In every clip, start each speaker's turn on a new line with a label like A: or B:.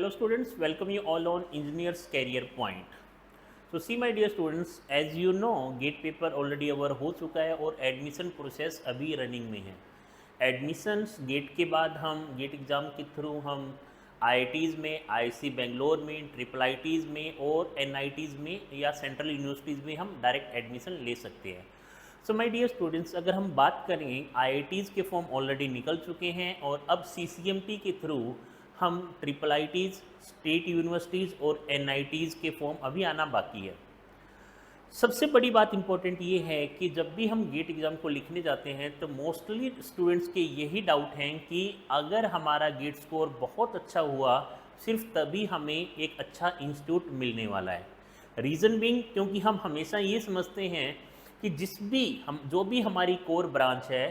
A: Hello students, welcome you all on Engineers Career Point. So see my dear students, as you know GATE paper already over हो चुका है और admission process अभी running में है. Admissions gate के बाद हम गेट एग्ज़ाम के थ्रू हम IITs में, IIC बेंगलोर में, IIITs में और NITs में या सेंट्रल यूनिवर्सिटीज़ में हम डायरेक्ट एडमिशन ले सकते हैं. सो माय डियर स्टूडेंट्स, अगर हम बात करें IITs के फॉर्म ऑलरेडी निकल चुके हैं और अब CCMT के थ्रू हम IIITs, स्टेट यूनिवर्सिटीज़ और NITs के फॉर्म अभी आना बाकी है. सबसे बड़ी बात इम्पोर्टेंट ये है कि जब भी हम गेट एग्ज़ाम को लिखने जाते हैं तो मोस्टली स्टूडेंट्स के यही डाउट हैं कि अगर हमारा गेट स्कोर बहुत अच्छा हुआ सिर्फ तभी हमें एक अच्छा इंस्टीट्यूट मिलने वाला है. रीज़न बीइंग क्योंकि हम हमेशा ये समझते हैं कि जो भी हमारी कोर ब्रांच है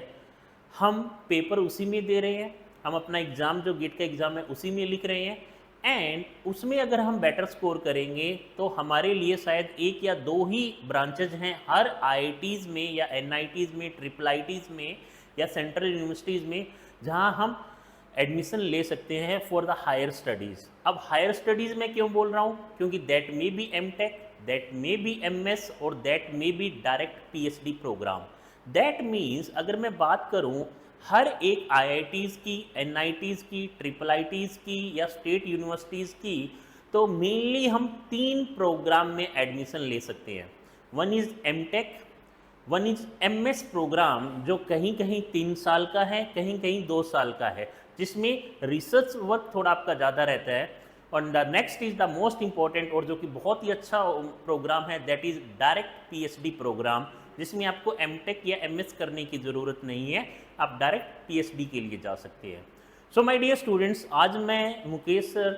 A: हम पेपर उसी में दे रहे हैं, हम अपना एग्ज़ाम जो गेट का एग्ज़ाम है उसी में लिख रहे हैं एंड उसमें अगर हम बेटर स्कोर करेंगे तो हमारे लिए शायद एक या दो ही ब्रांचेज हैं हर IITs में या NITs में, IIITs में या सेंट्रल यूनिवर्सिटीज़ में जहां हम एडमिशन ले सकते हैं फॉर द हायर स्टडीज़. अब हायर स्टडीज़ में क्यों बोल रहा हूँ? क्योंकि that may be MTech, that may be MS और that may be direct PhD program. That means अगर मैं बात करूँ हर एक IITs की, NITs की, IIITs की या स्टेट यूनिवर्सिटीज़ की, तो मेनली हम 3 प्रोग्राम में एडमिशन ले सकते हैं. One is MTech, one is MS program जो कहीं कहीं 3 साल का है, कहीं कहीं 2 साल का है, जिसमें रिसर्च वर्क थोड़ा आपका ज़्यादा रहता है. और the next is the most important और जो कि बहुत ही अच्छा प्रोग्राम है, that is direct PhD program, जिसमें आपको MTech या MS करने की ज़रूरत नहीं है, आप डायरेक्ट PhD के लिए जा सकते हैं. सो माय डियर स्टूडेंट्स, आज मैं Mukesh sir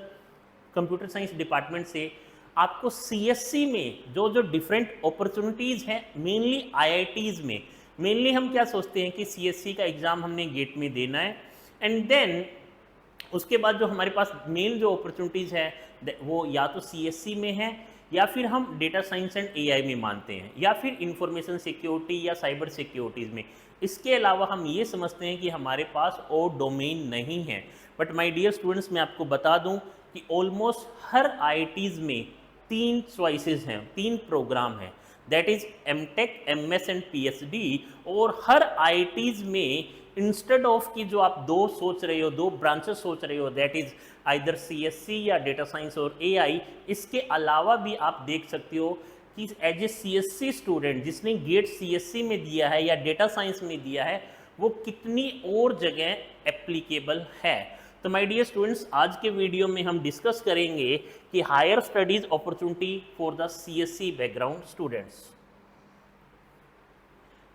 A: computer science department से आपको CSC में जो डिफरेंट अपॉर्चुनिटीज़ हैं मेनली IITs में, मेनली हम क्या सोचते हैं कि CSC का एग्ज़ाम हमने गेट में देना है एंड देन उसके बाद जो हमारे पास मेन जो अपॉर्चुनिटीज़ है वो या तो CSC में है या फिर हम डेटा साइंस एंड AI में मानते हैं या फिर इंफॉर्मेशन सिक्योरिटी या साइबर सिक्योरिटीज़ में. इसके अलावा हम ये समझते हैं कि हमारे पास और डोमेन नहीं है. बट माय डियर स्टूडेंट्स, मैं आपको बता दूं कि ऑलमोस्ट हर IITs में 3 चॉइसेस हैं, 3 प्रोग्राम हैं, that is MTech, MS and PhD. और हर IITs में इंस्टेड ऑफ कि जो आप 2 सोच रहे हो, 2 ब्रांचेस सोच रहे हो, दैट इज़ आइदर CSC या डेटा साइंस और AI, इसके अलावा भी आप देख सकते हो कि एज ए CSC स्टूडेंट जिसने गेट CSC में दिया है या डेटा साइंस में दिया है वो कितनी और जगह एप्लीकेबल है. तो माय डियर स्टूडेंट्स, आज के वीडियो में हम डिस्कस करेंगे कि higher studies opportunity for the CSC background students.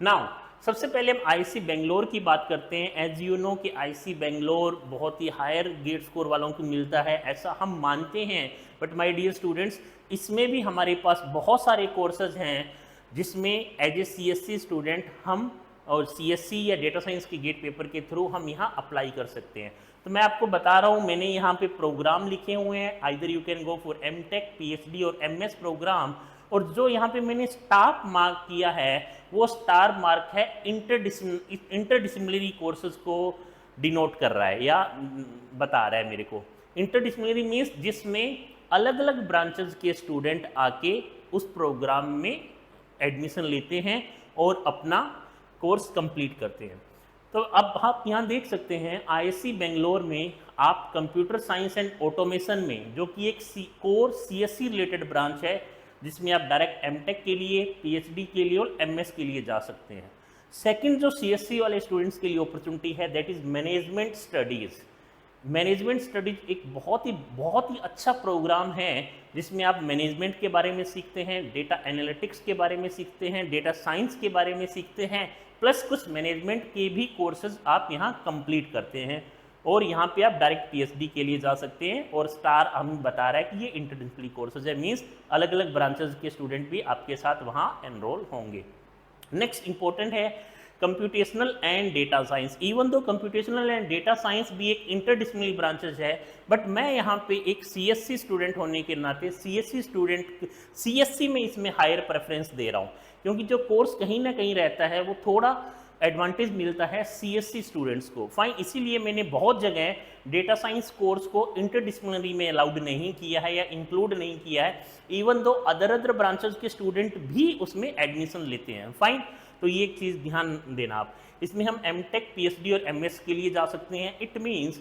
A: Now सबसे पहले हम IIC बेंगलोर की बात करते हैं. एज यू नो कि IIC बेंगलोर बहुत ही हायर गेट स्कोर वालों को मिलता है, ऐसा हम मानते हैं. बट माय डियर स्टूडेंट्स, इसमें भी हमारे पास बहुत सारे कोर्सेज हैं जिसमें एज ए CSC स्टूडेंट हम और CSC या डेटा साइंस के गेट पेपर के थ्रू हम यहाँ अप्लाई कर सकते हैं. तो मैं आपको बता रहा हूँ, मैंने यहाँ पे प्रोग्राम लिखे हुए हैं. Either you can go for MTech, PhD और MS प्रोग्राम. और जो यहाँ पे मैंने स्टार मार्क किया है वो स्टार मार्क है इंटरडिसिप्लिनरी कोर्सेज को डिनोट कर रहा है या बता रहा है मेरे को. इंटरडिसिप्लिनरी मीन्स जिसमें अलग अलग ब्रांचेस के स्टूडेंट आके उस प्रोग्राम में एडमिशन लेते हैं और अपना कोर्स कंप्लीट करते हैं. तो अब आप यहाँ देख सकते हैं IIC बेंगलोर में आप कंप्यूटर साइंस एंड ऑटोमेशन में, जो कि एक कोर CSC रिलेटेड ब्रांच है, जिसमें आप डायरेक्ट MTech के लिए, PhD के लिए और MS के लिए जा सकते हैं. सेकंड जो CSC वाले स्टूडेंट्स के लिए अपॉर्चुनिटी है that is management studies. Management studies एक बहुत ही अच्छा प्रोग्राम है जिसमें आप मैनेजमेंट के बारे में सीखते हैं, डेटा एनालिटिक्स के बारे में सीखते हैं, डेटा साइंस के बारे में सीखते हैं, प्लस कुछ मैनेजमेंट के भी कोर्सेज आप यहाँ कंप्लीट करते हैं और यहाँ पे आप डायरेक्ट PhD के लिए जा सकते हैं. और स्टार हमें बता रहा है कि ये इंटरडिसिप्लिनरी कोर्सेज है, मीन्स अलग अलग ब्रांचेस के स्टूडेंट भी आपके साथ वहाँ एनरोल होंगे. नेक्स्ट इंपॉर्टेंट है computational and data science. Even though computational and data science भी एक इंटरडिसिप्लिनरी ब्रांचेस है, बट मैं यहाँ पे एक CSC स्टूडेंट होने के नाते CSC में इसमें हायर प्रेफरेंस दे रहा हूँ, क्योंकि जो कोर्स कहीं ना कहीं रहता है वो थोड़ा एडवांटेज मिलता है सीएससी स्टूडेंट्स को। फाइन, इसीलिए मैंने बहुत जगह डेटा साइंस कोर्स को इंटरडिसिप्लिनरी में अलाउड नहीं किया है या इंक्लूड नहीं किया है, इवन दो अदर ब्रांचेस के स्टूडेंट भी उसमें एडमिशन लेते हैं। फाइन, तो ये एक चीज़ ध्यान देना आप। इसमें हम एमटेक, पीएचडी और एमएस के लिए जा सकते हैं। इट मीन्स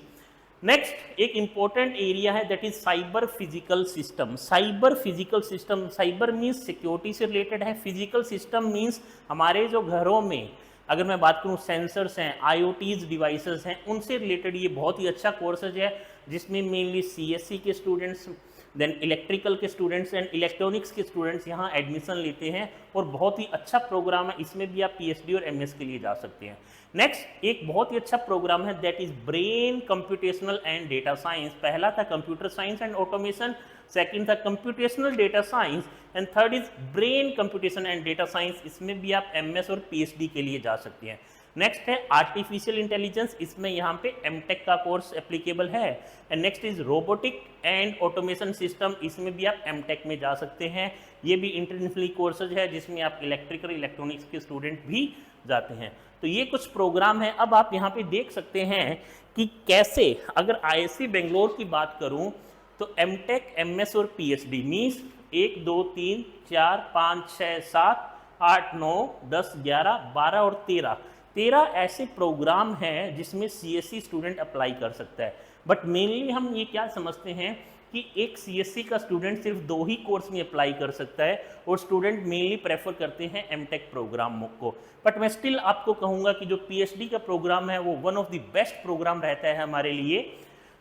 A: नेक्स्ट एक इंपॉर्टेंट एरिया है that is cyber physical system. Cyber physical system, cyber means security से रिलेटेड है, फिजिकल सिस्टम मीन्स हमारे जो घरों में अगर मैं बात करूं सेंसर्स हैं, आईओटीज डिवाइसेस हैं, उनसे रिलेटेड ये बहुत ही अच्छा कोर्सेज है जिसमें मेनली सीएससी के स्टूडेंट्स, देन इलेक्ट्रिकल के स्टूडेंट्स एंड इलेक्ट्रॉनिक्स के स्टूडेंट्स यहाँ एडमिशन लेते हैं और बहुत ही अच्छा प्रोग्राम है। इसमें भी आप पीएचडी और एमएस के लिए जा सकते हैं। नेक्स्ट एक बहुत ही अच्छा प्रोग्राम है that is brain computational and data science. पहला था computer science and automation, second था computational data science and third is brain computation and data science. इसमें भी आप एमएस और पीएचडी के लिए जा सकते हैं। नेक्स्ट है आर्टिफिशियल इंटेलिजेंस, इसमें यहाँ पे एमटेक का कोर्स एप्लीकेबल है। And next is robotic and automation system, इसमें भी आप एमटेक में जा सकते हैं। ये भी इंटरनेशनली कोर्सेज है जिसमें आप इलेक्ट्रिकल इलेक्ट्रॉनिक्स के स्टूडेंट भी जाते हैं। तो ये कुछ प्रोग्राम है। अब आप यहाँ पे देख सकते हैं कि कैसे, अगर आईआईसी बेंगलोर की बात करूँ तो एमटेक, एमएस और पीएचडी मीन्स 1 2 3 4 5 6 7 8 9 10 11 12 और 13 ऐसे प्रोग्राम हैं जिसमें सीएससी स्टूडेंट अप्लाई कर सकता है। बट मेनली हम ये क्या समझते हैं कि एक सीएससी का स्टूडेंट सिर्फ 2 ही कोर्स में अप्लाई कर सकता है और स्टूडेंट मेनली प्रेफर करते हैं एमटेक प्रोग्राम को। बट मैं स्टिल आपको कहूँगा कि जो पीएचडी का प्रोग्राम है वो one of the best program रहता है हमारे लिए।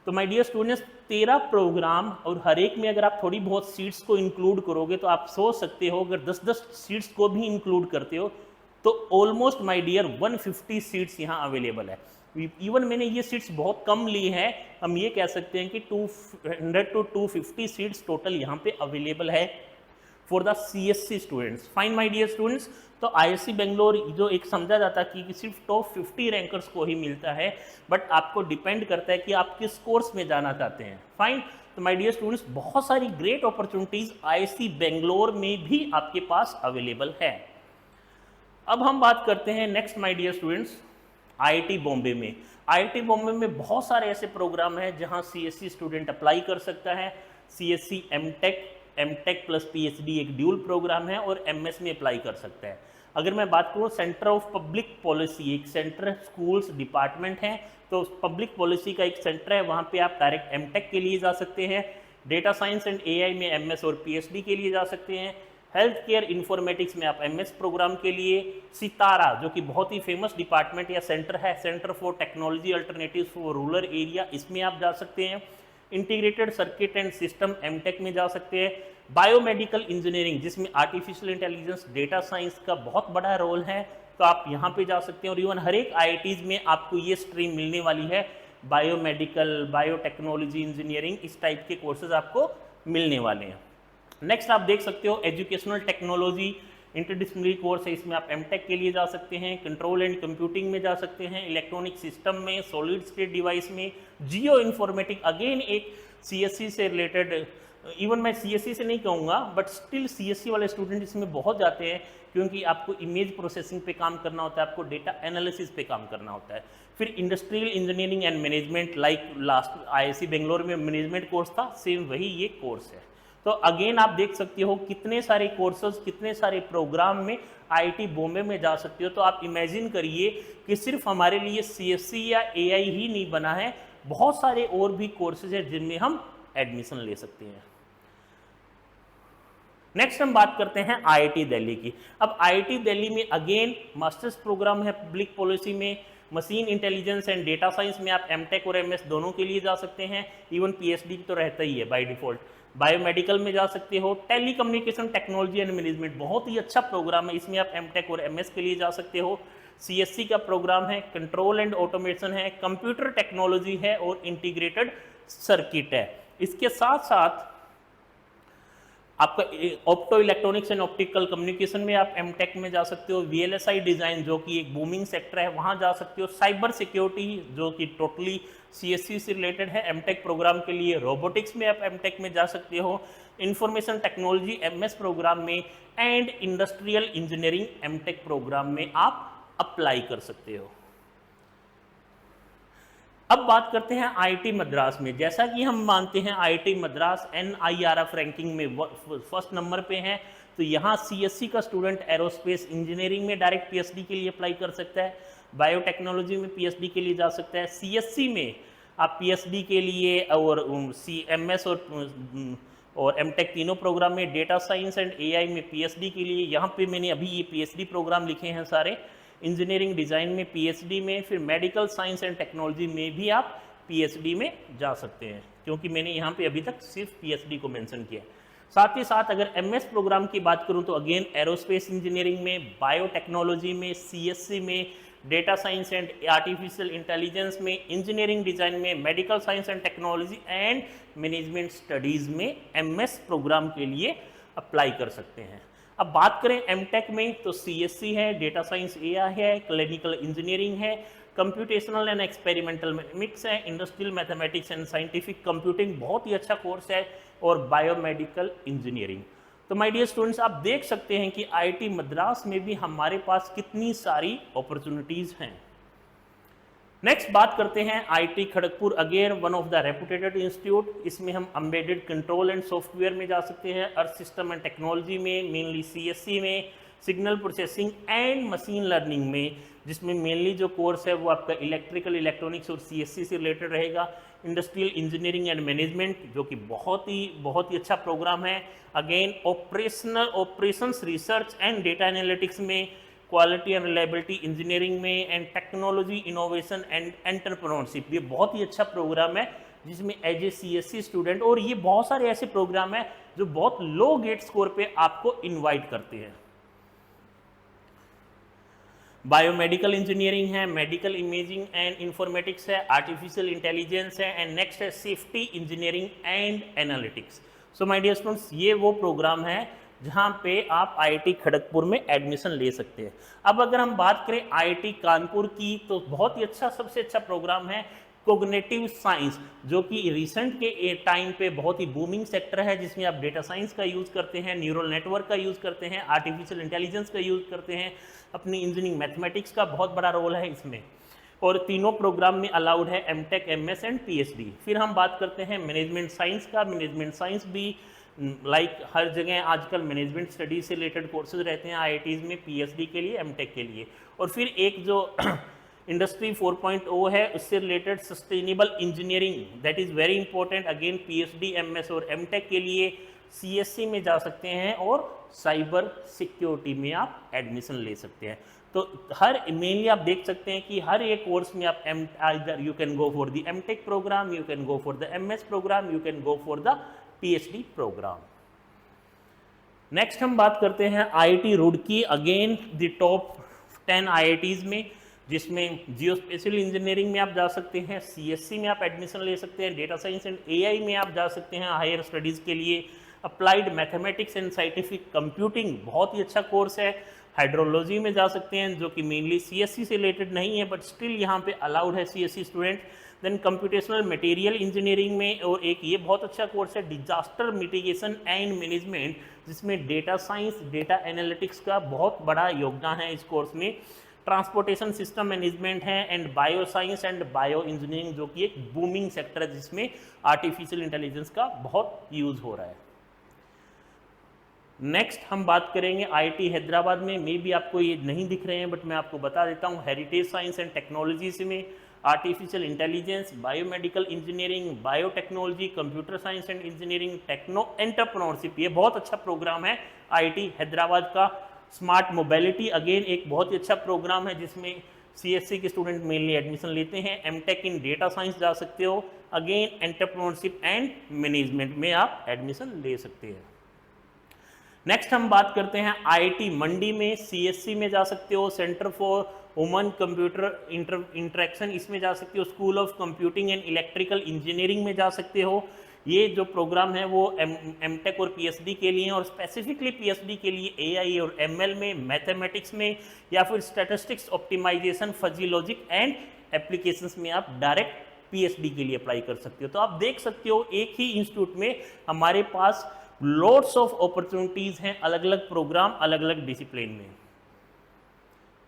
A: तो माय डियर स्टूडेंट्स, 13 प्रोग्राम और हर एक में अगर आप थोड़ी बहुत सीट्स को इंक्लूड करोगे तो आप सोच सकते हो अगर 10-10 सीट्स को भी इंक्लूड करते हो तो ऑलमोस्ट माय डियर 150 सीट्स यहाँ अवेलेबल है। इवन मैंने ये सीट्स बहुत कम ली हैं, हम ये कह सकते हैं कि 200 to 250 सीट्स टोटल यहाँ पे अवेलेबल है for the CSC students. Fine my dear students, तो आईआईसी बेंगलोर जो एक समझा जाता कि सिर्फ टॉप 50 रैंकर्स को ही मिलता है, बट आपको डिपेंड करता है कि आप किस कोर्स में जाना चाहते हैं। फाइन, तो माय डियर स्टूडेंट्स, बहुत सारी ग्रेट अपॉर्चुनिटीज आईआईसी बेंगलोर में भी आपके पास अवेलेबल है। अब हम बात करते हैं next my dear students IIT Bombay में। आईआईटी बॉम्बे में बहुत सारे ऐसे प्रोग्राम हैं जहां सीएससी स्टूडेंट अप्लाई कर सकता है। CSC MTech, MTech plus PhD एक ड्यूल प्रोग्राम है और एमएस में अप्लाई कर सकता है। अगर मैं बात करूं सेंटर ऑफ पब्लिक पॉलिसी, एक सेंटर स्कूल्स डिपार्टमेंट है, तो पब्लिक पॉलिसी का एक सेंटर है, वहां पे आप डायरेक्ट एमटेक के लिए जा सकते हैं। डेटा साइंस एंड एआई में एमएस और पीएचडी के लिए जा सकते हैं। हेल्थ केयर इन्फॉर्मेटिक्स में आप एमएस प्रोग्राम के लिए। सितारा जो कि बहुत ही फेमस डिपार्टमेंट या सेंटर है, centre for technology alternatives for rural area, इसमें आप जा सकते हैं। Integrated circuit and system MTech में जा सकते हैं। बायोमेडिकल इंजीनियरिंग जिसमें आर्टिफिशियल इंटेलिजेंस, डेटा साइंस का बहुत बड़ा रोल है, तो आप यहाँ पे जा सकते हैं। और इवन हर एक आईआईटीज में आपको ये स्ट्रीम मिलने वाली है, बायोमेडिकल, बायोटेक्नोलॉजी इंजीनियरिंग, इस टाइप के कोर्सेज आपको मिलने वाले हैं। नेक्स्ट आप देख सकते हो एजुकेशनल टेक्नोलॉजी इंटरडिसिप्लिनरी कोर्स है, इसमें आप एमटेक के लिए जा सकते हैं। कंट्रोल एंड कंप्यूटिंग में जा सकते हैं, इलेक्ट्रॉनिक सिस्टम में, सॉलिड स्टेट डिवाइस में, जियो इन्फॉर्मेटिक अगेन एक सीएससी से रिलेटेड, इवन मैं सीएससी से नहीं कहूँगा बट स्टिल सीएससी वाले स्टूडेंट इसमें बहुत जाते हैं क्योंकि आपको इमेज प्रोसेसिंग पे काम करना होता है, आपको डेटा एनालिसिस पे काम करना होता है। फिर industrial engineering and management, like last IIC Bangalore में मैनेजमेंट कोर्स था, सेम वही ये कोर्स है। तो अगेन आप देख सकते हो कितने सारे कोर्सेज, कितने सारे प्रोग्राम में आईआईटी बॉम्बे में जा सकते हो। तो आप इमेजिन करिए कि सिर्फ हमारे लिए सीएससी या एआई ही नहीं बना है, बहुत सारे और भी कोर्सेज हैं जिनमें हम एडमिशन ले सकते हैं। नेक्स्ट हम बात करते हैं आईआईटी दिल्ली की। अब आईआईटी दिल्ली में अगेन मास्टर्स प्रोग्राम है पब्लिक पॉलिसी में, machine intelligence and data science में आप एमटेक और एमएस दोनों के लिए जा सकते हैं। इवन पीएचडी तो रहता ही है बाय डिफॉल्ट। बायोमेडिकल में जा सकते हो। टेलीकम्युनिकेशन टेक्नोलॉजी एंड मैनेजमेंट बहुत ही अच्छा प्रोग्राम है, इसमें आप एमटेक और एमएस के लिए जा सकते हो। सीएससी का प्रोग्राम है, कंट्रोल एंड ऑटोमेशन है, कंप्यूटर टेक्नोलॉजी है और इंटीग्रेटेड सर्किट है। इसके साथ साथ आपका opto electronics and optical communication में आप एमटेक में जा सकते हो। वीएलएसआई डिजाइन जो कि एक बूमिंग सेक्टर है, वहां जा सकते हो। साइबर सिक्योरिटी जो कि टोटली सीएससी से रिलेटेड है, एमटेक प्रोग्राम के लिए। रोबोटिक्स में आप एमटेक में जा सकते हो। इंफॉर्मेशन टेक्नोलॉजी एमएस प्रोग्राम में and industrial engineering MTech program में आप अप्लाई कर सकते हो। अब बात करते हैं आईआईटी मद्रास में। जैसा कि हम मानते हैं आईआईटी मद्रास NIRF रैंकिंग में फर्स्ट नंबर पे है, तो यहाँ CSC का स्टूडेंट एरोस्पेस इंजीनियरिंग में डायरेक्ट PhD के लिए अप्लाई कर सकता है, बायोटेक्नोलॉजी में PhD के लिए जा सकता है, CSC में आप PhD के लिए और MS और MTech तीनों प्रोग्राम में, डेटा साइंस एंड AI में PhD के लिए, यहाँ पे मैंने अभी ये PhD प्रोग्राम लिखे हैं सारे, इंजीनियरिंग डिज़ाइन में PhD में, फिर मेडिकल साइंस एंड टेक्नोलॉजी में भी आप PhD में जा सकते हैं, क्योंकि मैंने यहाँ पे अभी तक सिर्फ PhD को मेंशन किया है। साथ ही साथ अगर MS प्रोग्राम की बात करूँ तो अगेन एरोस्पेस इंजीनियरिंग में, बायोटेक्नोलॉजी में, CSC में, data science and artificial intelligence में, इंजीनियरिंग डिज़ाइन में, medical science and technology and management studies में MS प्रोग्राम के लिए अप्लाई कर सकते हैं। अब बात करें MTech में तो CSC है, डेटा साइंस AI है, क्लिनिकल इंजीनियरिंग है, कंप्यूटेशनल एंड एक्सपेरिमेंटल मैथमेटिक्स है, industrial mathematics and scientific computing बहुत ही अच्छा कोर्स है, और बायोमेडिकल इंजीनियरिंग। तो माय डियर स्टूडेंट्स, आप देख सकते हैं कि IIT मद्रास में भी हमारे पास कितनी सारी अपॉर्चुनिटीज़ हैं। नेक्स्ट बात करते हैं IIT Kharagpur, again one of the reputed institute. इसमें हम एम्बेडेड कंट्रोल एंड सॉफ्टवेयर में जा सकते हैं, अर्थ सिस्टम एंड टेक्नोलॉजी में, मेनली CSC में, signal processing and machine learning में, जिसमें मेनली जो कोर्स है वो आपका इलेक्ट्रिकल इलेक्ट्रॉनिक्स और CSC से रिलेटेड रहेगा, इंडस्ट्रियल इंजीनियरिंग एंड मैनेजमेंट जो कि बहुत ही अच्छा प्रोग्राम है, again operations research and data analytics में, क्वालिटी एंड रिलायबिलिटी इंजीनियरिंग में, and technology innovation and entrepreneurship. ये बहुत ही अच्छा प्रोग्राम है जिसमें एज ए CSC स्टूडेंट, और ये बहुत सारे ऐसे प्रोग्राम है जो बहुत लो गेट स्कोर पे आपको इनवाइट करते हैं। बायोमेडिकल इंजीनियरिंग है, मेडिकल इमेजिंग एंड इंफॉर्मेटिक्स है, आर्टिफिशियल इंटेलिजेंस है, एंड नेक्स्ट है safety engineering and analytics. So my dear students, ये वो प्रोग्राम है जहाँ पे आप IIT खड़गपुर में एडमिशन ले सकते हैं। अब अगर हम बात करें IIT कानपुर की, तो बहुत ही अच्छा, सबसे अच्छा प्रोग्राम है कोग्निटिव साइंस, जो कि रिसेंट के टाइम पे बहुत ही बूमिंग सेक्टर है, जिसमें आप डेटा साइंस का यूज़ करते हैं, न्यूरल नेटवर्क का यूज़ करते हैं, आर्टिफिशियल इंटेलिजेंस का यूज़ करते हैं, अपनी इंजीनियरिंग मैथमेटिक्स का बहुत बड़ा रोल है इसमें, और तीनों प्रोग्राम में अलाउड है MTech, MS एंड PhD। फिर हम बात करते हैं मैनेजमेंट साइंस का। मैनेजमेंट साइंस भी हर जगह आजकल मैनेजमेंट स्टडीज से रिलेटेड कोर्सेज रहते हैं IITs में, PhD के लिए, MTech के लिए। और फिर एक जो इंडस्ट्री 4.0 है, उससे related sustainable engineering, that is very important, again PhD, MS और MTech के लिए CSC में जा सकते हैं, और साइबर सिक्योरिटी में आप एडमिशन ले सकते हैं। तो हर मेनली आप देख सकते हैं कि हर एक कोर्स में आप either you can go for the MTech program, you can go for the MS program, you can go for the PhD program. Next हम बात करते हैं IIT Roorkee, again the top 10 IITs में, जिसमें जियो स्पेशल इंजीनियरिंग में आप जा सकते हैं, CSC में आप एडमिशन ले सकते हैं, डेटा साइंस एंड AI में आप जा सकते हैं हायर स्टडीज़ के लिए, applied mathematics and scientific computing बहुत ही अच्छा कोर्स है, हाइड्रोलॉजी में जा सकते हैं जो कि मेनली CSC से रिलेटेड नहीं है, बट स्टिल यहाँ पे अलाउड है CSC student. Then computational material engineering में, और एक ये बहुत अच्छा कोर्स है डिजास्टर मिटिगेशन एंड मैनेजमेंट, जिसमें डेटा साइंस, डेटा एनालिटिक्स का बहुत बड़ा योगदान है इस कोर्स में। ट्रांसपोर्टेशन सिस्टम मैनेजमेंट है, and bio science and bio engineering जो कि एक बूमिंग सेक्टर है, जिसमें आर्टिफिशियल इंटेलिजेंस का बहुत यूज़ हो रहा है। नेक्स्ट हम बात करेंगे IIT हैदराबाद में। मे भी आपको ये नहीं दिख रहे हैं, बट मैं आपको बता देता हूँ, हेरिटेज साइंस एंड टेक्नोलॉजी में artificial intelligence, biomedical engineering, biotechnology, computer science and engineering, techno entrepreneurship, ये बहुत अच्छा प्रोग्राम है IIT हैदराबाद का। स्मार्ट मोबिलिटी अगेन एक बहुत ही अच्छा प्रोग्राम है, जिसमें CSC के स्टूडेंट मेनली एडमिशन लेते हैं। MTech इन डेटा साइंस जा सकते हो, अगेन एंटरप्रेन्योरशिप एंड मैनेजमेंट में आप एडमिशन ले सकते हैं। नेक्स्ट हम बात करते हैं IIT मंडी में, CSC में जा सकते हो, centre for human computer interaction इसमें जा सकते हो, school of computing and electrical engineering में जा सकते हो। ये जो प्रोग्राम है वो MTech और PhD के लिए, और स्पेसिफिकली PhD के लिए AI और ML में, मैथमेटिक्स में, या फिर statistics optimization, fuzzy logic and applications में आप डायरेक्ट PhD के लिए अप्लाई कर सकते हो। तो आप देख सकते हो एक ही इंस्टीट्यूट में हमारे पास लॉट्स ऑफ अपॉर्चुनिटीज़ हैं, अलग अलग प्रोग्राम, अलग अलग डिसिप्लिन में।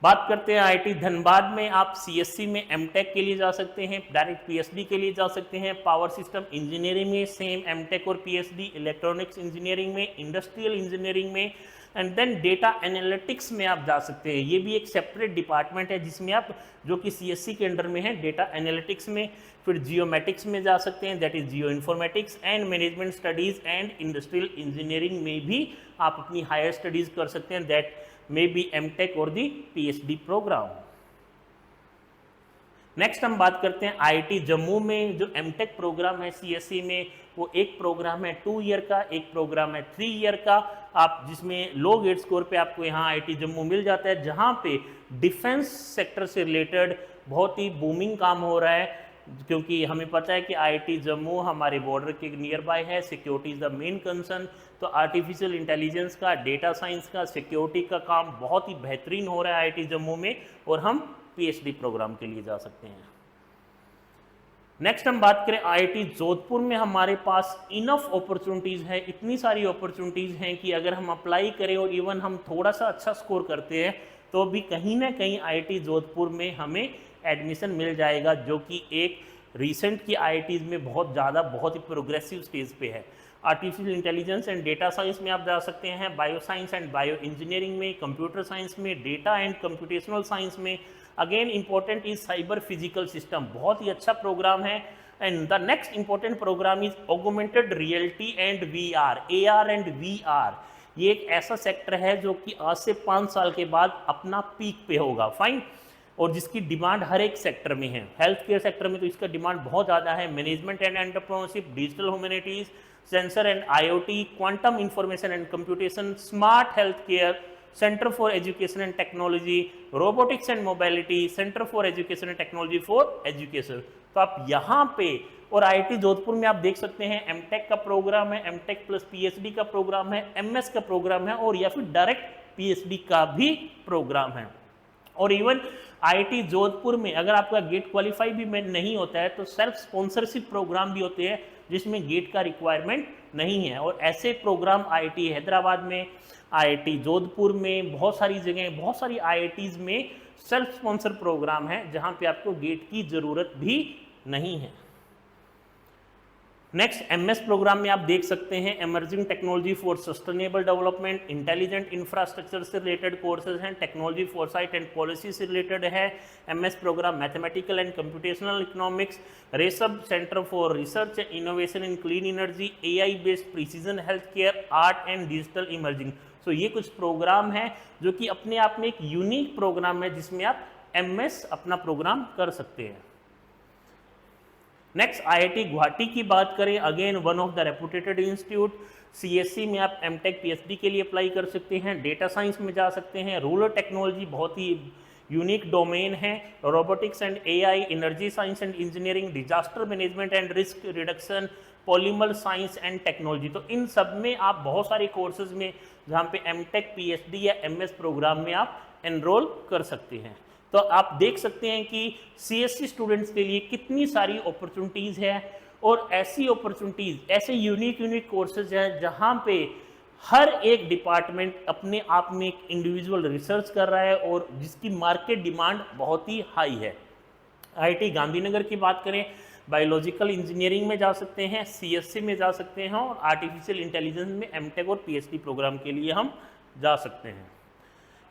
A: बात करते हैं आईआईटी धनबाद में, आप सीएससी में एमटेक के लिए जा सकते हैं, डायरेक्ट पीएचडी के लिए जा सकते हैं, पावर सिस्टम इंजीनियरिंग में सेम एमटेक और पीएचडी, इलेक्ट्रॉनिक्स इंजीनियरिंग में, इंडस्ट्रियल इंजीनियरिंग में, एंड देन डेटा एनालिटिक्स में आप जा सकते हैं। ये भी एक सेपरेट डिपार्टमेंट है जिसमें आप, जो कि सीएससी के अंडर में है, डेटा एनालिटिक्स में। फिर जियोमेटिक्स में जा सकते हैं, that is geo informatics, and management studies and industrial engineering में भी आप अपनी हायर स्टडीज कर सकते हैं, दैट मे बी एमटेक और दी पीएचडी प्रोग्राम। नेक्स्ट हम बात करते हैं आईआईटी जम्मू में जो एमटेक प्रोग्राम है सीएससी में, वो एक प्रोग्राम है 2 ईयर का, एक प्रोग्राम है 3 ईयर का, आप जिसमें लो गेट स्कोर पे आपको यहाँ आईआईटी जम्मू मिल जाता है, जहाँ पे डिफेंस सेक्टर से रिलेटेड बहुत ही बूमिंग काम हो रहा है, क्योंकि हमें पता है कि आईआईटी जम्मू हमारे बॉर्डर के नियर बाय है, security is the main concern. तो आर्टिफिशियल इंटेलिजेंस का, डेटा साइंस का, सिक्योरिटी का काम बहुत ही बेहतरीन हो रहा है आईआईटी जम्मू में, और हम पीएचडी प्रोग्राम के लिए जा सकते हैं। नेक्स्ट हम बात करें आईआईटी जोधपुर में, हमारे पास इनफ अपॉर्चुनिटीज है, इतनी सारी अपॉर्चुनिटीज हैं कि अगर हम अप्लाई करें और इवन हम थोड़ा सा अच्छा स्कोर करते हैं तो भी कहीं ना कहीं आईआईटी जोधपुर में हमें एडमिशन मिल जाएगा, जो कि एक रिसेंट की आईआईटीज में बहुत ज़्यादा, बहुत ही प्रोग्रेसिव स्टेज पे है। Artificial intelligence and data science में आप जा सकते हैं, bio science and bio engineering में, कंप्यूटर साइंस में, डेटा एंड कंप्यूटेशनल साइंस में। Again important is cyber physical system, बहुत ही अच्छा प्रोग्राम है। And the next important program is augmented reality and VR, AR and VR. ये एक ऐसा सेक्टर है जो कि आज से 5 साल के बाद अपना पीक पे होगा, फाइन, और जिसकी डिमांड हर एक सेक्टर में है। हेल्थ केयर सेक्टर में तो इसका डिमांड बहुत ज़्यादा है, management and entrepreneurship, digital humanities, sensor and IoT, quantum information and computation, smart health care, centre for education and technology, robotics and mobility, centre for education and technology for education. तो आप यहाँ पे, और IIT Jodhpur में आप देख सकते हैं एमटेक का प्रोग्राम है, एमटेक प्लस पीएचडी का प्रोग्राम है, एमएस का प्रोग्राम है, और या फिर डायरेक्ट पीएचडी का भी प्रोग्राम है। और इवन आईआईटी जोधपुर में अगर आपका गेट क्वालिफाई भी नहीं होता है तो सेल्फ स्पॉन्सरशिप प्रोग्राम भी होते हैं जिसमें गेट का रिक्वायरमेंट नहीं है, और ऐसे प्रोग्राम आईआईटी हैदराबाद में, आईआईटी जोधपुर में, बहुत सारी जगह, बहुत सारी आईआईटीज में सेल्फ स्पॉन्सर प्रोग्राम है जहां पे आपको गेट की जरूरत भी नहीं है। नेक्स्ट एमएस प्रोग्राम में आप देख सकते हैं emerging technology for sustainable development, intelligent infrastructure से रिलेटेड कोर्सेज हैं, टेक्नोलॉजी फॉरसाइट एंड पॉलिसी से रिलेटेड है। MS programme mathematical and computational economics, रेसब centre for research and innovation in clean energy, AI based precision health care, art and digital emerging. So ये कुछ programme हैं जो कि अपने आप में एक यूनिक प्रोग्राम है जिसमें आप एमएस अपना प्रोग्राम कर सकते हैं। नेक्स्ट आईआईटी गुवाहाटी की बात करें, again one of the reputed institute. CSC में आप एमटेक पीएचडी के लिए अप्लाई कर सकते हैं, डेटा साइंस में जा सकते हैं, रूरल टेक्नोलॉजी बहुत ही यूनिक डोमेन है, robotics and AI, energy science and engineering, disaster management and risk reduction, polymer science and technology. तो इन सब में आप बहुत सारे कोर्सेज में जहाँ पे एमटेक पीएचडी या एमएस प्रोग्राम में आप एनरोल कर सकते हैं। तो आप देख सकते हैं कि सीएससी स्टूडेंट्स के लिए कितनी सारी अपॉर्चुनिटीज़ है, और ऐसी अपॉर्चुनिटीज़, ऐसे यूनिक कोर्सेज हैं जहाँ पे हर एक डिपार्टमेंट अपने आप में एक इंडिविजुअल रिसर्च कर रहा है और जिसकी मार्केट डिमांड बहुत ही हाई है। आईआईटी गांधीनगर की बात करें, बायोलॉजिकल इंजीनियरिंग में जा सकते हैं, सीएससी में जा सकते हैं, और आर्टिफिशियल इंटेलिजेंस में एमटेक और पीएचडी प्रोग्राम के लिए हम जा सकते हैं।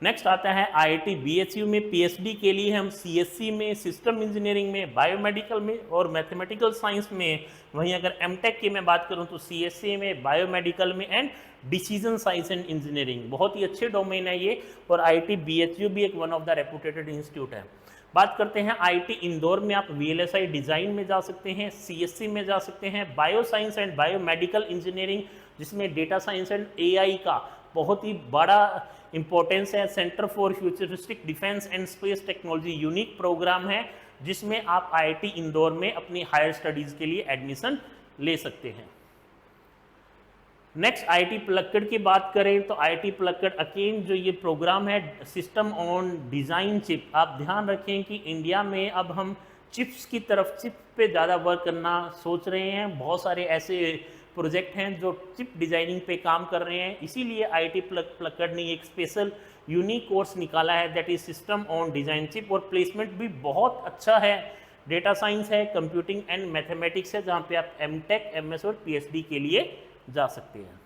A: नेक्स्ट आता है आईआईटी बीएचयू में पीएचडी के लिए हम सीएससी में, सिस्टम इंजीनियरिंग में, बायोमेडिकल में और मैथमेटिकल साइंस में। वहीं अगर एमटेक की मैं बात करूं तो सीएससी में, बायोमेडिकल में and decision science and engineering. बहुत ही अच्छे डोमेन है ये, और आईआईटी बीएचयू भी एक one of the reputed institute है। बात करते हैं आईआईटी इंदौर में, आप वीएलएसआई डिज़ाइन में जा सकते हैं, सीएससी में जा सकते हैं, bio science and biomedical engineering जिसमें डेटा साइंस एंड एआई का बहुत ही बड़ा इंपॉर्टेंस है, centre for futuristic defence and space technology unique program है जिसमें आप आईआईटी इंदौर में अपनी हायर स्टडीज़ के लिए एडमिशन ले सकते हैं। नेक्स्ट आईआईटी पलक्कड़ की बात करें तो आईआईटी पलक्कड़ अगेन जो ये प्रोग्राम है सिस्टम ऑन डिज़ाइन चिप। आप ध्यान रखें कि इंडिया में अब हम चिप्स की तरफ, चिप पे ज़्यादा वर्क करना सोच रहे हैं। बहुत सारे ऐसे प्रोजेक्ट हैं जो चिप डिज़ाइनिंग पे काम कर रहे हैं, इसीलिए आईआईटी पलक्कड़ ने एक स्पेशल यूनिक कोर्स निकाला है, that is system on design chip, और प्लेसमेंट भी बहुत अच्छा है। डेटा साइंस है, कंप्यूटिंग एंड मैथमेटिक्स है, जहाँ पे आप एमटेक, एमएस और पीएचडी के लिए जा सकते हैं।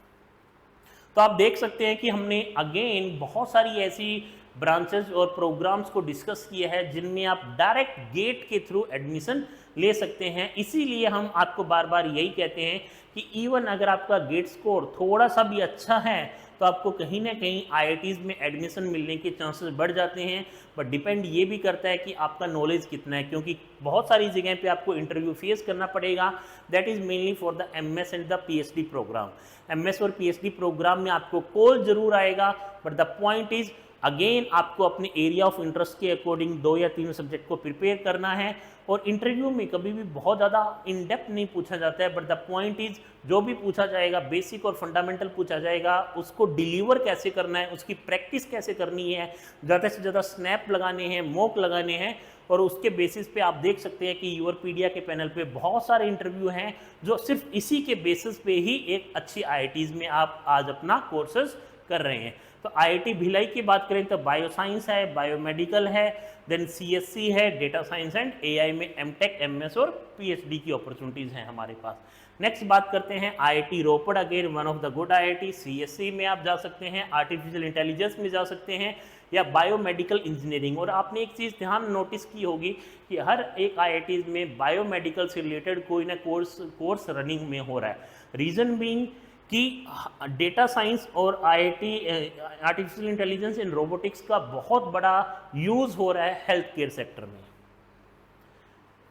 A: तो आप देख सकते हैं कि हमने अगेन बहुत सारी ऐसी ब्रांचेस और प्रोग्राम्स को डिस्कस किया है जिनमें आप डायरेक्ट गेट के थ्रू एडमिशन ले सकते हैं। इसीलिए हम आपको बार बार यही कहते हैं कि इवन अगर आपका गेट स्कोर थोड़ा सा भी अच्छा है तो आपको कहीं ना कहीं आईआईटीज़ में एडमिशन मिलने के चांसेस बढ़ जाते हैं। बट डिपेंड ये भी करता है कि आपका नॉलेज कितना है, क्योंकि बहुत सारी जगह पे आपको इंटरव्यू फेस करना पड़ेगा। That is mainly for the MS and the PhD program. MS और पीएचडी प्रोग्राम में आपको कॉल जरूर आएगा, but the point is again आपको अपने एरिया ऑफ इंटरेस्ट के अकॉर्डिंग 2 या 3 सब्जेक्ट को प्रिपेयर करना है। और इंटरव्यू में कभी भी बहुत ज़्यादा इन डेप्थ नहीं पूछा जाता है, बट द पॉइंट इज जो भी पूछा जाएगा बेसिक और फंडामेंटल पूछा जाएगा, उसको डिलीवर कैसे करना है, उसकी प्रैक्टिस कैसे करनी है, ज़्यादा से ज़्यादा स्नैप लगाने हैं, मॉक लगाने हैं। और उसके बेसिस पे आप देख सकते हैं कि यूरपीडिया के पैनल पे बहुत सारे इंटरव्यू हैं जो सिर्फ इसी के बेसिस पे ही एक अच्छी आईआईटीज़ में आप आज अपना कोर्सेज कर रहे हैं। तो आईआईटी भिलाई की बात करें तो बायो साइंस है, बायोमेडिकल है, देन सीएससी है, डेटा साइंस एंड एआई में एमटेक, एमएस और पीएचडी की अपॉर्चुनिटीज़ हैं हमारे पास। नेक्स्ट बात करते हैं IIT Ropar, again one of the good IIT. CSC में आप जा सकते हैं, आर्टिफिशियल इंटेलिजेंस में जा सकते हैं, या बायोमेडिकल इंजीनियरिंग। और आपने एक चीज़ ध्यान नोटिस की होगी कि हर एक आईआईटीज़ में बायोमेडिकल से रिलेटेड कोई ना कोर्स रनिंग में हो रहा है। रीज़न बीइंग कि डेटा साइंस और आईआईटी आर्टिफिशियल इंटेलिजेंस इन रोबोटिक्स का बहुत बड़ा यूज़ हो रहा है हेल्थ केयर सेक्टर में।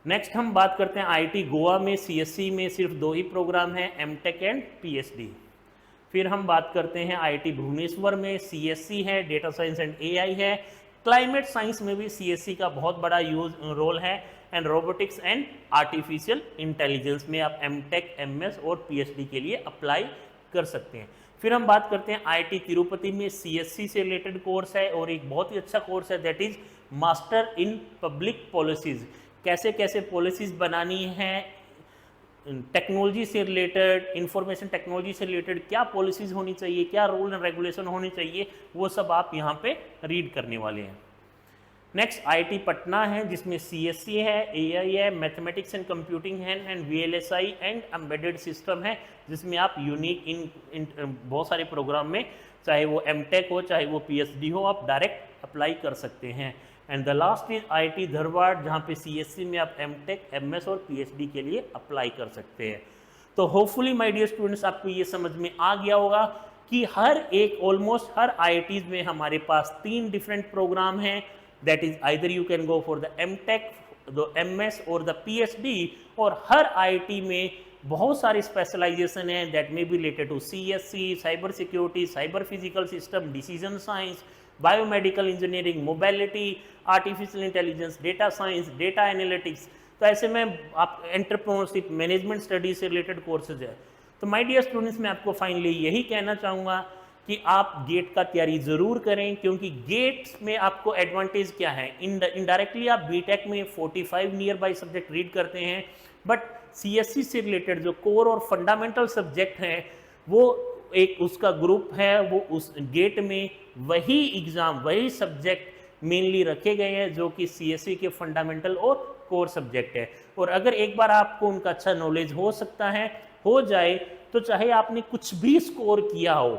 A: नेक्स्ट हम बात करते हैं आईआईटी गोवा में, सीएससी में सिर्फ 2 ही प्रोग्राम हैं, एमटेक एंड पीएचडी। फिर हम बात करते हैं आईआईटी भुवनेश्वर में, सीएससी है, डेटा साइंस एंड एआई है, क्लाइमेट साइंस में भी सीएससी का बहुत बड़ा रोल है, and robotics and artificial intelligence में आप एमटेक, एमएस और पीएचडी के लिए अप्लाई कर सकते हैं। फिर हम बात करते हैं आईआईटी तिरुपति में, सीएससी से रिलेटेड कोर्स है और एक बहुत ही अच्छा कोर्स है, that is master in public policies. कैसे कैसे पॉलिसीज बनानी है, टेक्नोलॉजी से रिलेटेड, इंफॉर्मेशन टेक्नोलॉजी से रिलेटेड क्या पॉलिसीज होनी चाहिए, क्या रूल एंड रेगुलेशन होनी चाहिए, वो सब आप यहाँ पे रीड करने वाले हैं। नेक्स्ट आईआईटी पटना है, जिसमें सीएससी है, एआई है, मैथमेटिक्स एंड कंप्यूटिंग है, and VLSI and embedded system है, जिसमें आप यूनिक इन बहुत सारे प्रोग्राम में, चाहे वो एमटेक हो चाहे वो पीएचडी हो, आप डायरेक्ट अप्लाई कर सकते हैं। And the last is IIT Dharwad, जहाँ पे सीएससी में आप एमटेक, एमएस और पीएचडी के लिए अप्लाई कर सकते हैं। तो होपफुली माय डियर स्टूडेंट्स आपको ये समझ में आ गया होगा कि हर एक ऑलमोस्ट हर आईआईटीज़ में हमारे पास 3 डिफरेंट प्रोग्राम हैं, that is either you can go for the MTech, the MS और द पीएचडी। और हर आईआईटी में बहुत सारे स्पेशलाइजेशन है, that may be related to CSC, cyber security, cyber physical system, decision science, biomedical engineering, mobility, artificial intelligence, data science, data analytics. तो ऐसे में आप एंटरप्रेन्योरशिप, मैनेजमेंट स्टडीज से रिलेटेड कोर्सेज है। तो माय डियर स्टूडेंट्स, मैं आपको फाइनली यही कहना चाहूँगा कि आप गेट का तैयारी ज़रूर करें, क्योंकि गेट्स में आपको एडवांटेज क्या है, इनडायरेक्टली आप बीटेक में 45 नियर बाई सब्जेक्ट रीड करते हैं, बट सीएससी से रिलेटेड जो कोर और फंडामेंटल सब्जेक्ट हैं वो एक उसका ग्रुप है, वो उस गेट में वही एग्ज़ाम, वही सब्जेक्ट मेनली रखे गए हैं जो कि सीएससी के फंडामेंटल और कोर सब्जेक्ट है। और अगर एक बार आपको उनका अच्छा नॉलेज हो सकता है, हो जाए, तो चाहे आपने कुछ भी स्कोर किया हो,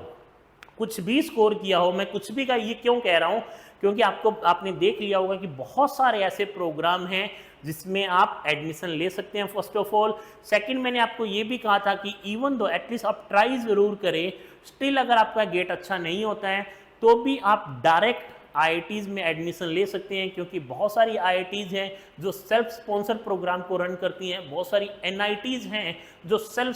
A: मैं कुछ भी का ये क्यों कह रहा हूँ, क्योंकि आपने देख लिया होगा कि बहुत सारे ऐसे प्रोग्राम हैं जिसमें आप एडमिशन ले सकते हैं फर्स्ट ऑफ ऑल। सेकंड, मैंने आपको ये भी कहा था कि इवन दो एटलीस्ट आप ट्राई ज़रूर करें, स्टिल अगर आपका गेट अच्छा नहीं होता है तो भी आप डायरेक्ट आईआईटीज़ में एडमिशन ले सकते हैं, क्योंकि बहुत सारी आईआईटीज़ हैं जो सेल्फ स्पॉन्सर प्रोग्राम को रन करती हैं, बहुत सारी एनआईटीज़ हैं जो सेल्फ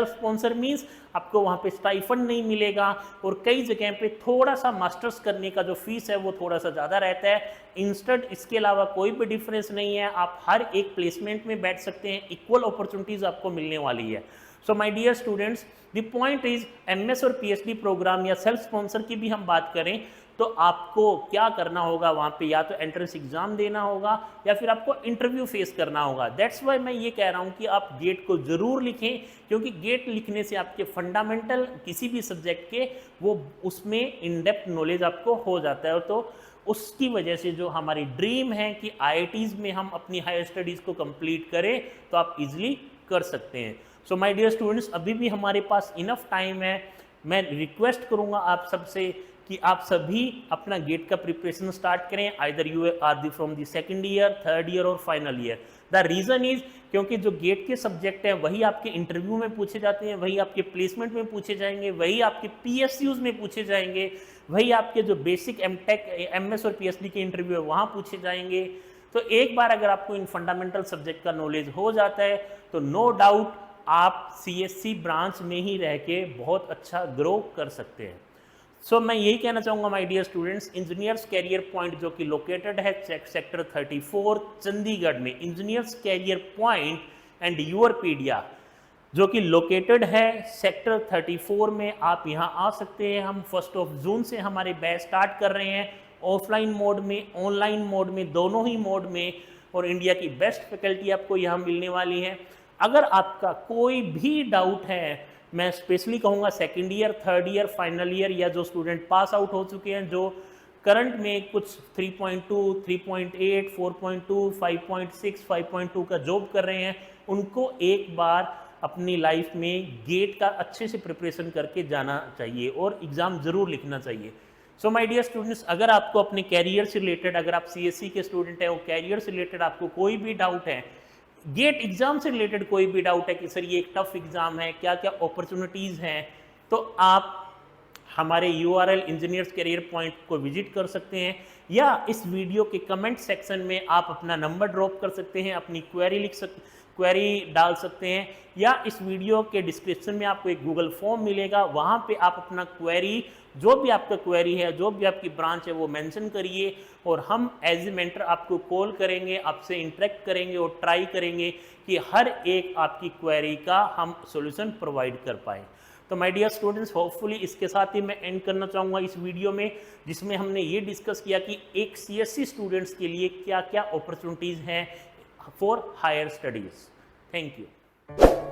A: स्पॉन्सर मीन्स आपको वहाँ पे स्टाइफंड नहीं मिलेगा, और कई जगह पे थोड़ा सा मास्टर्स करने का जो फीस है वो थोड़ा सा ज़्यादा रहता है। इंस्टेड इसके अलावा कोई भी डिफरेंस नहीं है, आप हर एक प्लेसमेंट में बैठ सकते हैं, इक्वल अपॉर्चुनिटीज़ आपको मिलने वाली है। So my dear students, the point is MS और पीएचडी प्रोग्राम या सेल्फ स्पॉन्सर की भी हम बात करें तो आपको क्या करना होगा वहाँ पे, या तो एंट्रेंस एग्जाम देना होगा या फिर आपको इंटरव्यू फेस करना होगा। दैट्स वाई मैं ये कह रहा हूँ कि आप गेट को ज़रूर लिखें, क्योंकि गेट लिखने से आपके फंडामेंटल किसी भी सब्जेक्ट के वो उसमें इन डेप्थ नॉलेज आपको हो जाता है। तो उसकी वजह से जो हमारी ड्रीम है कि IITs में हम अपनी हायर स्टडीज़ को कंप्लीट करें, तो आप इजीली कर सकते हैं। सो माय डियर स्टूडेंट्स, अभी भी हमारे पास इनफ टाइम है। मैं रिक्वेस्ट करूंगा आप सबसे कि आप सभी अपना गेट का प्रिपरेशन स्टार्ट करें, either you are the from the second year, third year और final year. The reason is क्योंकि जो गेट के सब्जेक्ट हैं वही आपके इंटरव्यू में पूछे जाते हैं, वही आपके प्लेसमेंट में पूछे जाएंगे, वही आपके PSUs में पूछे जाएंगे, वही आपके जो बेसिक MTech, MS और PhD के इंटरव्यू है वहाँ पूछे जाएंगे। तो एक बार अगर आपको इन फंडामेंटल सब्जेक्ट का नॉलेज हो जाता है तो नो डाउट आप CSC ब्रांच में ही रह के बहुत अच्छा ग्रो कर सकते हैं। सो मैं यही कहना चाहूँगा my dear students, engineers career point जो कि लोकेटेड है सेक्टर 34 चंडीगढ़ में, engineers career point and Europedia जो कि लोकेटेड है सेक्टर 34 में, आप यहाँ आ सकते हैं। हम 1 जून से हमारे बैच स्टार्ट कर रहे हैं, ऑफलाइन मोड में, ऑनलाइन मोड में, दोनों ही मोड में, और इंडिया की बेस्ट फैकल्टी आपको यहाँ मिलने वाली है। अगर आपका कोई भी डाउट है, मैं स्पेशली कहूँगा second year, third year, final year, या जो स्टूडेंट पास आउट हो चुके हैं, जो करंट में कुछ 3.2, 3.8, 4.2, 5.6, 5.2 का जॉब कर रहे हैं, उनको एक बार अपनी लाइफ में गेट का अच्छे से प्रिपरेशन करके जाना चाहिए और एग्ज़ाम ज़रूर लिखना चाहिए। सो माय डियर स्टूडेंट्स, अगर आपको अपने कैरियर से रिलेटेड, अगर आप CSC के स्टूडेंट हैं, वो कैरियर से रिलेटेड आपको कोई भी डाउट है, गेट एग्जाम से रिलेटेड कोई भी डाउट है कि सर ये एक टफ एग्जाम है, क्या क्या अपॉर्चुनिटीज़ हैं, तो आप हमारे URL इंजीनियर्स कैरियर पॉइंट को विजिट कर सकते हैं, या इस वीडियो के कमेंट सेक्शन में आप अपना नंबर ड्रॉप कर सकते हैं, अपनी क्वेरी डाल सकते हैं, या इस वीडियो के डिस्क्रिप्शन में आपको एक गूगल फॉर्म मिलेगा, वहाँ पे आप अपना क्वेरी, जो भी आपका क्वेरी है, जो भी आपकी ब्रांच है, वो मेंशन करिए और हम एज ए मेंटर आपको कॉल करेंगे, आपसे इंटरेक्ट करेंगे और ट्राई करेंगे कि हर एक आपकी क्वेरी का हम सॉल्यूशन प्रोवाइड कर पाएँ। तो माय डियर स्टूडेंट्स, होपफुली इसके साथ ही मैं एंड करना चाहूँगा इस वीडियो में, जिसमें हमने ये डिस्कस किया कि एक CSC स्टूडेंट्स के लिए क्या क्या अपॉर्चुनिटीज़ हैं for higher studies. Thank you.